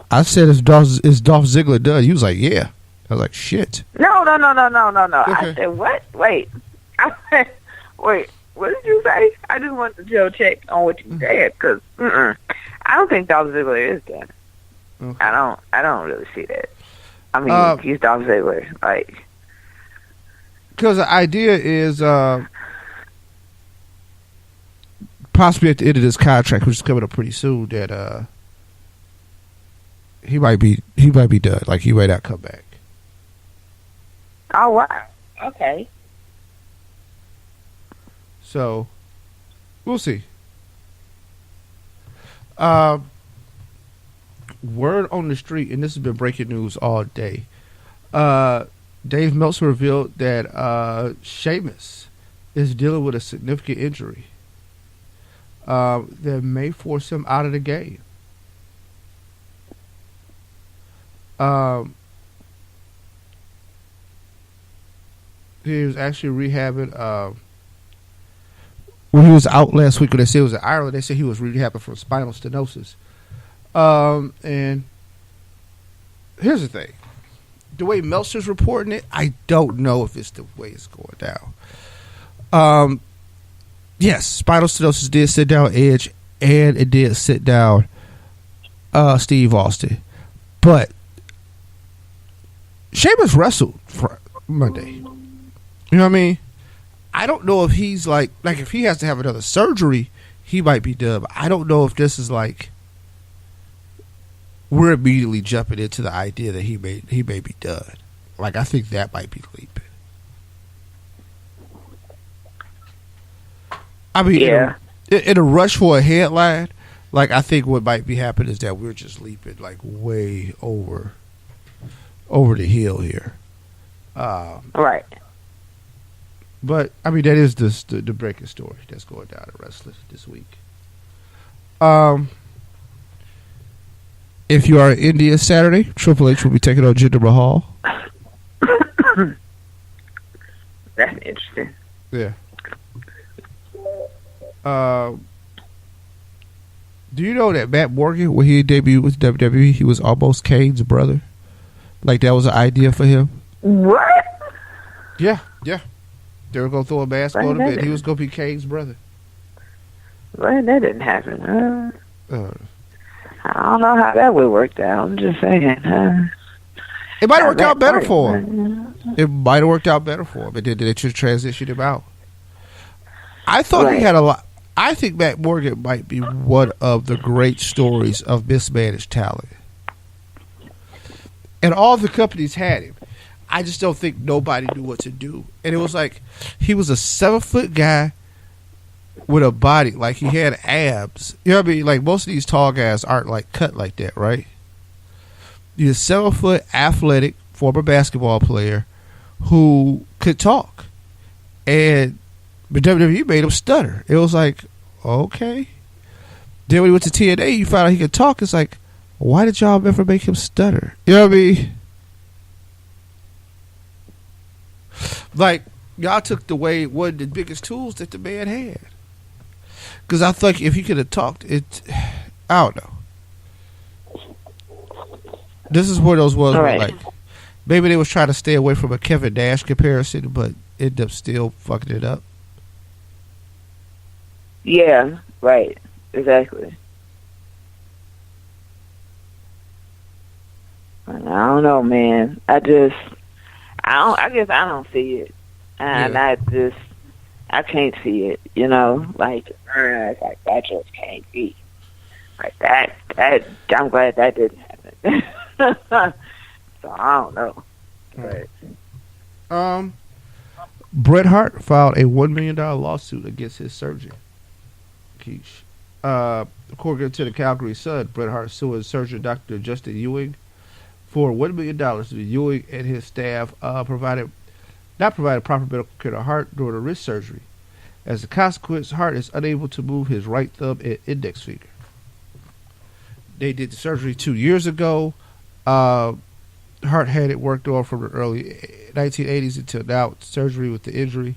I said, is Dolph Ziggler done? You was like, yeah. I was like, shit. No. Okay. I said, what? Wait. Wait. What did you say? I just want to Joe check on what you said because I don't think Dolph Ziggler is dead. Okay. I don't really see that. I mean, he's Dolph Ziggler, like. Because the idea is possibly at the end of this contract, which is coming up pretty soon, that he might be done. Like he might not come back. Oh wow! Okay. So we'll see. Word on the street, and this has been breaking news all day. Dave Meltzer revealed that Sheamus is dealing with a significant injury that may force him out of the game. He was actually rehabbing. When he was out last week, when they said it was in Ireland, they said he was rehabbing from spinal stenosis. And here's the thing. The way Meltzer's reporting it, I don't know if it's the way it's going down. Yes, spinal stenosis did sit down Edge, and it did sit down Steve Austin. But Sheamus wrestled for Monday. You know what I mean? I don't know if he's like if he has to have another surgery, he might be done. But I don't know if this is like we're immediately jumping into the idea that he may be done. Like I think that might be leaping. I mean, yeah. In a rush for a headline, like I think what might be happening is that we're just leaping like way over the hill here. Right. But I mean, that is the breaking story that's going down at wrestling this week. If you are in India Saturday, Triple H will be taking on Jinder Mahal. That's interesting. Yeah. Do you know that Matt Morgan, when he debuted with WWE, he was almost Kane's brother? Like that was an idea for him. What? Yeah. They were gonna throw a mask on him, and he was gonna be Kane's brother. Well, that didn't happen. I don't know how that would work out. I'm just saying. It might have worked out better for him. It might have worked out better for him, but then they just transitioned him out. I thought he had a lot. I think Matt Morgan might be one of the great stories of mismanaged talent. And all the companies had him. I just don't think nobody knew what to do. And it was like he was a 7-foot guy with a body. Like he had abs. You know what I mean? Like most of these tall guys aren't like cut like that, right? He's a 7-foot athletic former basketball player who could talk. But WWE made him stutter. It was like, okay. Then when he went to TNA, you found out he could talk. It's like, why did y'all ever make him stutter? You know what I mean? Like, y'all took away one of the biggest tools that the man had. Because I think if he could have talked, I don't know. This is where those was where, like, maybe they was trying to stay away from a Kevin Nash comparison, but ended up still fucking it up. Yeah, right. Exactly. I don't know, man. I guess I don't see it. And I can't see it, you know? Like that just can't be. Like that, I'm glad that didn't happen. So I don't know. But. Bret Hart filed a $1 million lawsuit against his surgeon. According to the Calgary Sun, Bret Hart sued surgeon Dr. Justin Ewing for $1 million. Ewing and his staff not provided proper medical care to Hart during the wrist surgery. As a consequence, Hart is unable to move his right thumb and index finger. They did the surgery 2 years ago. Hart had it worked on from the early 1980s until now. Surgery with the injury.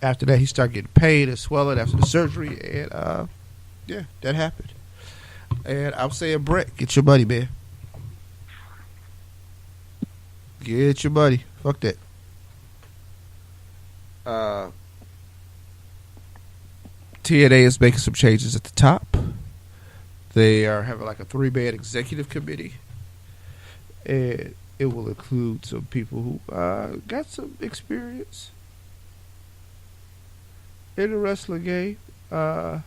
After that, he started getting pain and swelling after the surgery, and that happened. And I'm saying, Bret, get your money, man. Get your money. Fuck that. TNA is making some changes at the top. They are having like a 3-man executive committee, and it will include some people who got some experience in the wrestling game. I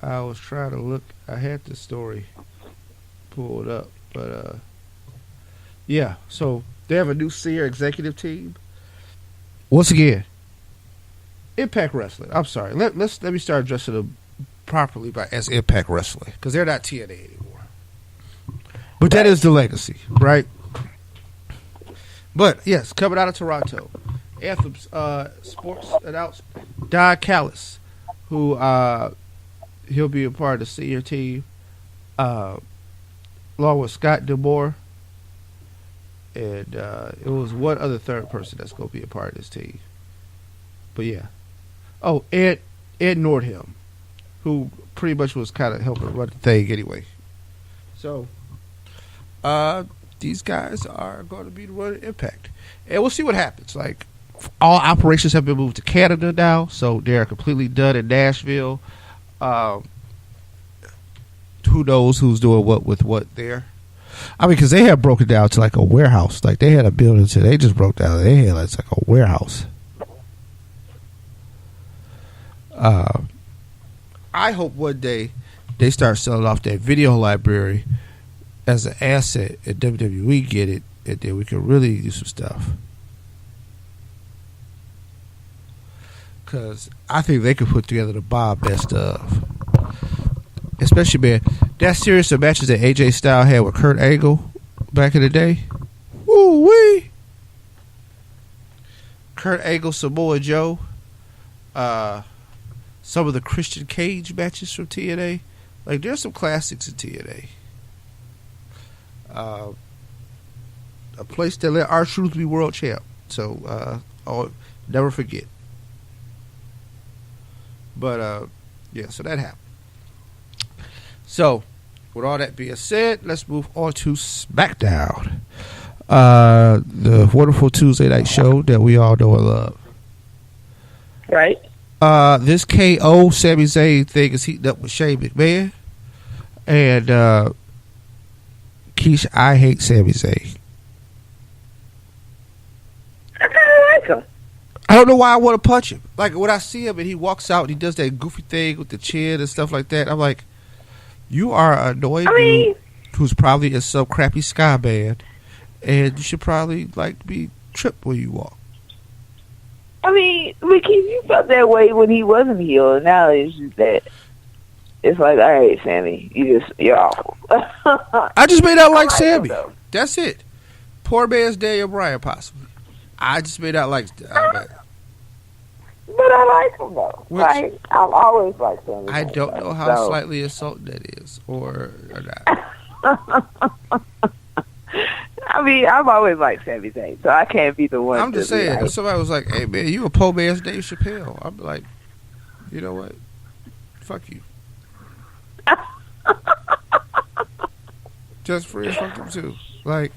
was trying to look. I had the story pulled up, but yeah. So they have a new senior executive team. Once again, Impact Wrestling. I'm sorry. Let me start addressing them properly as Impact Wrestling, because they're not TNA anymore. But that is the legacy, right? But yes, coming out of Toronto, Anthem's sports announcement, Don Callis, who he'll be a part of the senior team, along with Scott Demore, and it was one other third person that's going to be a part of this team. But yeah. Oh, Ed Nordholm, who pretty much was kind of helping run the thing anyway. So, these guys are going to be the running Impact. And we'll see what happens. Like, all operations have been moved to Canada now, so they're completely done in Nashville. Who knows who's doing what with what there. I mean, because they have broken down to like a warehouse. Like, they had a building, so they just broke down. They had like a warehouse. I hope one day they start selling off that video library as an asset and WWE get it, and then we can really do some stuff. Because I think they could put together the bomb best of. Especially, man, that series of matches that AJ Styles had with Kurt Angle back in the day. Woo-wee! Kurt Angle, Samoa Joe. Some of the Christian Cage matches from TNA. Like, there's some classics in TNA. A place that let R-Truth be world champ. So, I'll never forget. But, yeah, so that happened. So, with all that being said, let's move on to SmackDown. The wonderful Tuesday night show that we all know and love. Right. This KO Sami Zayn thing is heating up with Shane McMahon. And, Keisha, I hate Sami Zayn. I kind of like him. I don't know why I want to punch him. Like, when I see him and he walks out and he does that goofy thing with the chin and stuff like that, I'm like, you are an annoying dude who's probably in some crappy Sky band, and you should probably, like, be tripped when you walk. I mean, Ricky, you felt that way when he wasn't healed. Now it's just that. It's like, all right, Sammy, you're awful. I just may not like Sammy. That's it. Poor man's Daniel Bryan, possibly. I just may not like. But I like him though. Like, I've always liked Sammy. I don't know how slightly insulting that is, or not. I mean, I've always liked Sami Zayn, so I can't be the one. I'm just saying, if somebody was like, "Hey man, you a poor man's Dave Chappelle," I'd be like, you know what? Fuck you. Just free as fuck them too. Like,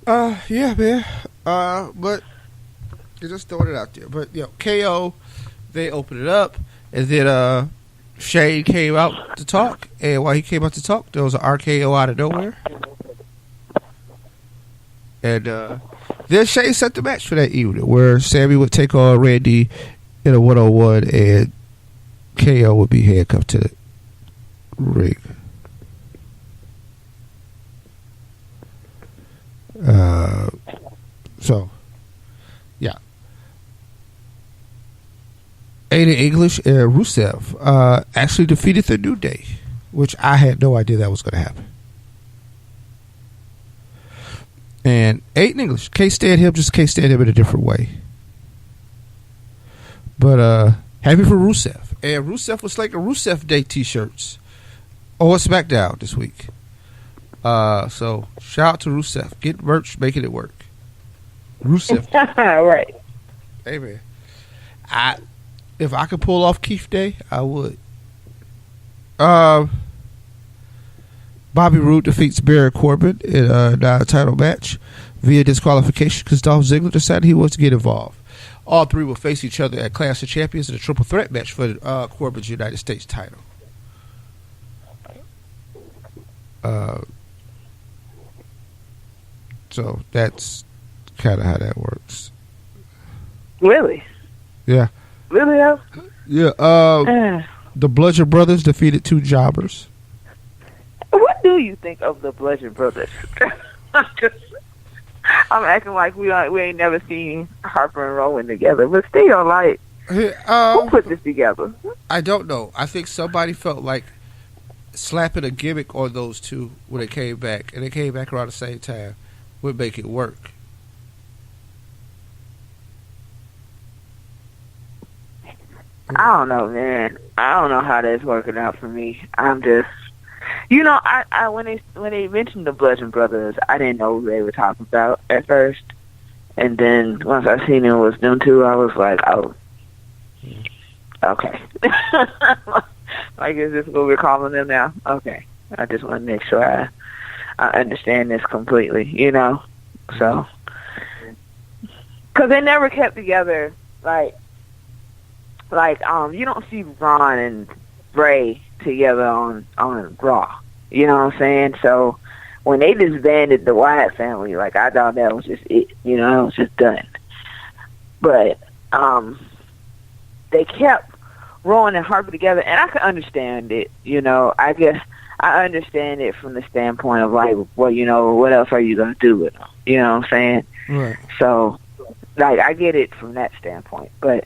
yeah, man. But you're just throwing it out there. But KO, they opened it up, and then Shane came out to talk, and while he came out to talk, there was an RKO out of nowhere. And then Shane set the match for that evening, where Sammy would take on Randy in a 1-on-1, and KO would be handcuffed to the ring. So, yeah. Aiden English and Rusev actually defeated the New Day, which I had no idea that was going to happen. And Aiden English, can't stand him, just can't stand him in a different way. But happy for Rusev. And Rusev was like a Rusev Day t-shirts on SmackDown this week. So shout out to Rusev. Get merch, making it work. Rusev. Right. Hey man. If I could pull off Keith Day, I would. Bobby Roode defeats Baron Corbin in a non-title match via disqualification because Dolph Ziggler decided he wants to get involved. All three will face each other at Clash of Champions in a triple threat match for Corbin's United States title. So that's kind of how that works. Really? Yeah. Really? Yeah. The Bludgeon Brothers defeated two jobbers. What do you think of the Bludgeon Brothers? I'm acting like we ain't never seen Harper and Rowan together, but still, like, who put this together? I don't know. I think somebody felt like slapping a gimmick on those two when they came back, and they came back around the same time, would make it work. I don't know, man. I don't know how that's working out for me. I'm just, I when they mentioned the Bludgeon Brothers, I didn't know who they were talking about at first, and then once I seen it was them two, I was like, oh, okay. Like, is this what we're calling them now? Okay. I just want to make sure I understand this completely, So, because they never kept together, like you don't see Braun and Bray together on Raw. You know what I'm saying? So when they disbanded the Wyatt family, like, I thought that was just it. It was just done. But they kept Rowan and Harper together, and I could understand it. I guess I understand it from the standpoint of, like, well, what else are you gonna do with them? You know what I'm saying? Right. So, like, I get it from that standpoint, but.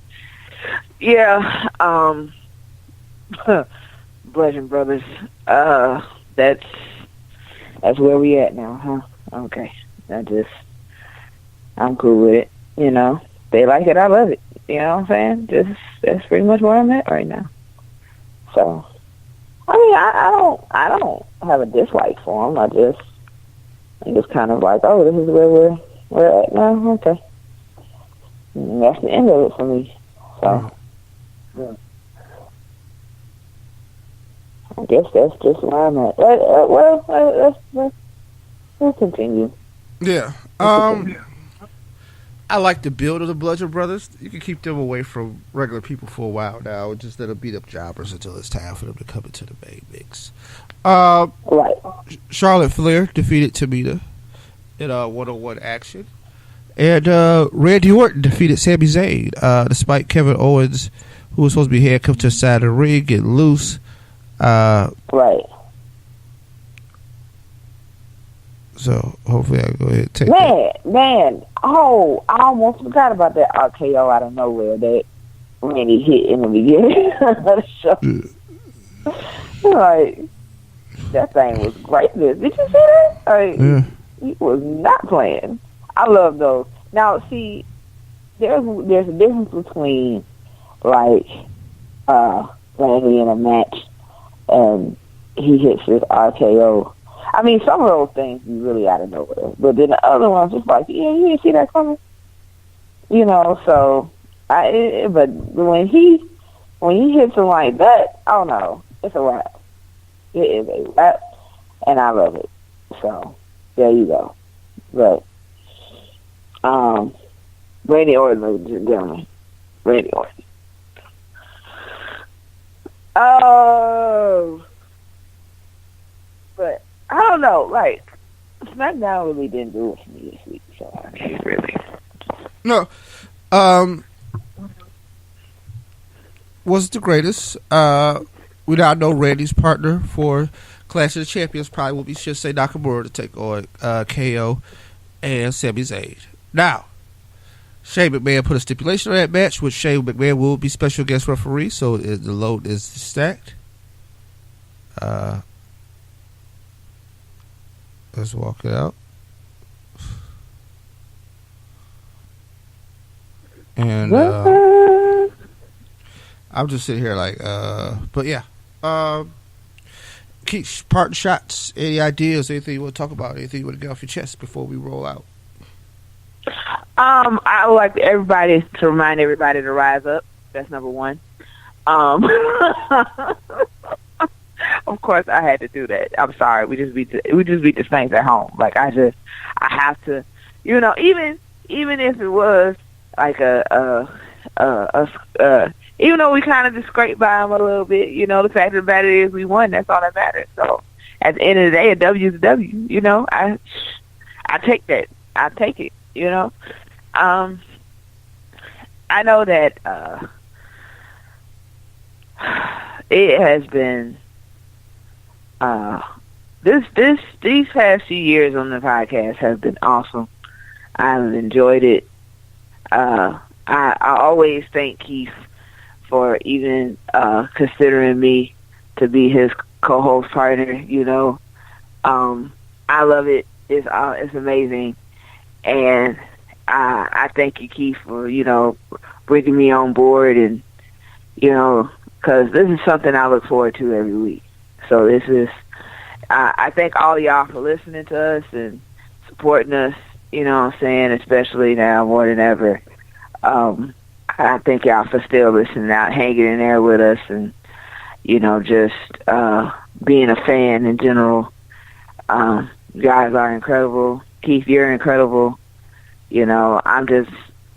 Yeah, Bludgeon Brothers. That's where we at now, huh? Okay, I'm cool with it. They like it, I love it. You know what I'm saying? That's pretty much where I'm at right now. So, I mean, I don't have a dislike for them. I'm just kind of like, oh, this is where we're at now. Okay, and that's the end of it for me. So, yeah. I guess that's just where I'm at. Let's continue. Yeah. I like the build of the Bludgeon Brothers. You can keep them away from regular people for a while now. Just let them beat up jobbers until it's time for them to come into the main mix. Right. Charlotte Flair defeated Tamina in a one-on-one action. And Randy Orton defeated Sami Zayn, despite Kevin Owens, who was supposed to be handcuffed to the side of the ring, getting loose. Right. So hopefully I can go ahead and take Man. Oh, I almost forgot about that RKO out of nowhere that Randy hit in the beginning of the show. Like, that thing was great. Did you see that? Yeah. He was not playing. I love those. Now, see, there's a difference between, like, Randy in a match and he hits his RKO. I mean, some of those things you really out of nowhere. But then the other ones, just like, yeah, you didn't see that coming. So, but when he hits them like that, I don't know. It's a wrap. It is a wrap, and I love it. So, there you go. But, Randy Orton, ladies and gentlemen. Randy Orton. Oh. But, I don't know, like, SmackDown really didn't do it for me this week, so I can't really. No. Was the greatest. We now know Randy's partner for Clash of the Champions probably will be Shinsuke Nakamura to take on KO and Sami Zayn. Now, Shane McMahon put a stipulation on that match, which Shane McMahon will be special guest referee, so the load is stacked. Let's walk it out. And I'm just sitting here like, but yeah. Keep parting shots, any ideas, anything you want to talk about, anything you want to get off your chest before we roll out? I would like everybody to remind everybody to rise up. That's number one. Of course, I had to do that. I'm sorry. We just beat the Saints at home. Like, I have to, even if it was like even though we kind of just scraped by him a little bit, you know, the fact of the matter is we won. That's all that matters. So at the end of the day, a W is a W. You know, I take that. I take it. You know, I know that it has been these past few years on the podcast have been awesome. I've enjoyed it. I always thank Keith for even considering me to be his co-host partner. You know, I love it. It's amazing, and I thank you, Keith, for, you know, bringing me on board, and, you know, because this is something I look forward to every week. So this is, I thank all y'all for listening to us and supporting us. You know what I'm saying? Especially now more than ever. I thank y'all for still listening out, hanging in there with us, and, you know, just being a fan in general. You guys are incredible. Keith, you're incredible. You know, I'm just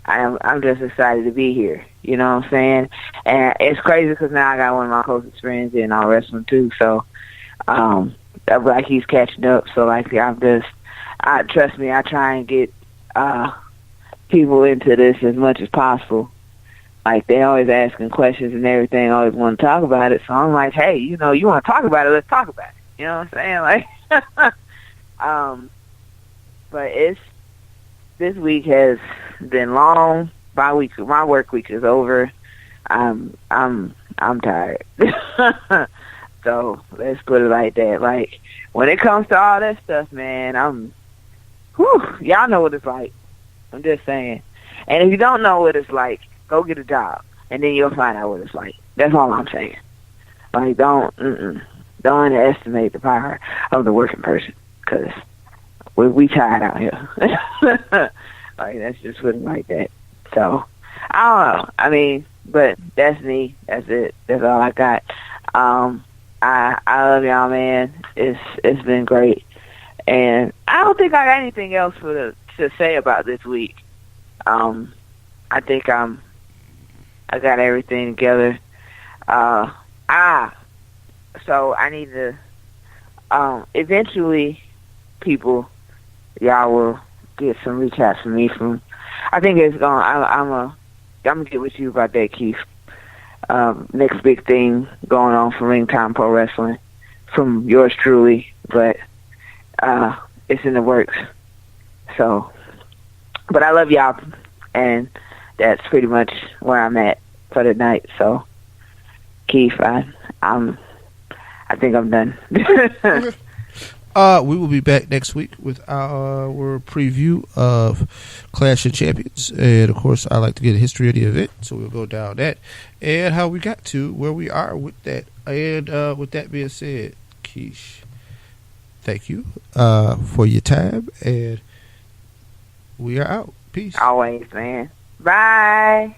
excited to be here. You know what I'm saying? And it's crazy because now I got one of my closest friends in all wrestling too. So, like he's catching up. So like trust me, I try and get people into this as much as possible. Like, they always asking questions and everything, always want to talk about it. So I'm like, hey, you know, you want to talk about it? Let's talk about it. You know what I'm saying? Like, but this week has been long. My work week is over. I'm tired. So let's put it like that. Like, when it comes to all that stuff, man, y'all know what it's like. I'm just saying. And if you don't know what it's like, go get a job, and then you'll find out what it's like. That's all I'm saying. Like, don't underestimate the power of the working person, because we tired out here. Like, that's just put it like that. So, I don't know. I mean, but that's me. That's it. That's all I got. I love y'all, man. It's been great, and I don't think I got anything else to say about this week. I think I got everything together. So I need to, eventually, people, y'all will get some reach out from me I think it's I'm gonna get with you about that, Keith. Next big thing going on for Ring Time Pro Wrestling from yours truly, but it's in the works. So, but I love y'all, and that's pretty much where I'm at for the night. So, Keith, I think I'm done. We will be back next week with our preview of Clash of Champions, and of course, I like to get a history of the event, so we'll go down that and how we got to where we are with that. And with that being said, Keish, thank you for your time, and we are out. Peace. Always, man. Bye.